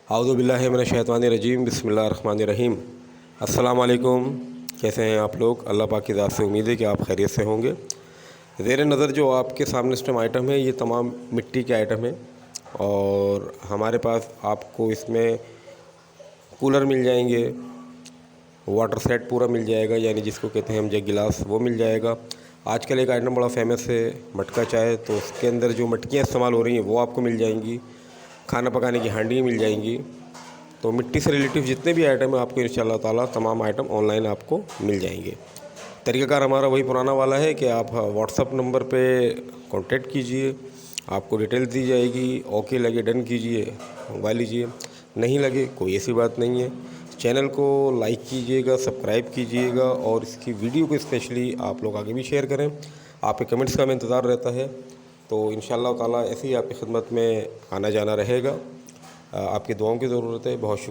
औज़ु बिल्लाहि मिनश शैतानिर रजीम बिस्मिल्लाहिर रहमानिर रहीम। अस्सलाम वालेकुम। कैसे हैं आप लोग? अल्लाह पाक की ज़ात से उम्मीद है कि आप खैरियत से होंगे। ज़ेर नज़र जो आपके सामने इस टाइम आइटम है, ये तमाम मिट्टी के आइटम हैं और हमारे पास आपको इसमें कूलर मिल जाएंगे, वाटर सेट पूरा मिल जाएगा, यानी जिसको कहते हैं हम जग गिलास, वो मिल जाएगा। आजकल एक आइटम बड़ा फेमस है मटका चाय, तो उसके अंदर जो मटकियाँ इस्तेमाल हो रही हैं वो आपको मिल जाएंगी। खाना पकाने की हांडी मिल जाएंगी। तो मिट्टी से रिलेटिव जितने भी आइटम हैं आपको इंशाअल्लाह ताला तमाम आइटम ऑनलाइन आपको मिल जाएंगे। तरीक़ाकार हमारा वही पुराना वाला है कि आप व्हाट्सअप नंबर पे कांटेक्ट कीजिए, आपको डिटेल दी जाएगी। ओके लगे डन कीजिए, मंगवा लीजिए, नहीं लगे कोई ऐसी बात नहीं है। चैनल को लाइक कीजिएगा, सब्सक्राइब कीजिएगा और इसकी वीडियो को स्पेशली आप लोग आगे भी शेयर करें। आपके कमेंट्स का हमें इंतज़ार रहता है। तो इंशाअल्लाह ताला ऐसे ही आपकी खिदमत में आना जाना रहेगा। आपकी दुआओं की ज़रूरत है। बहुत शुक्रिया।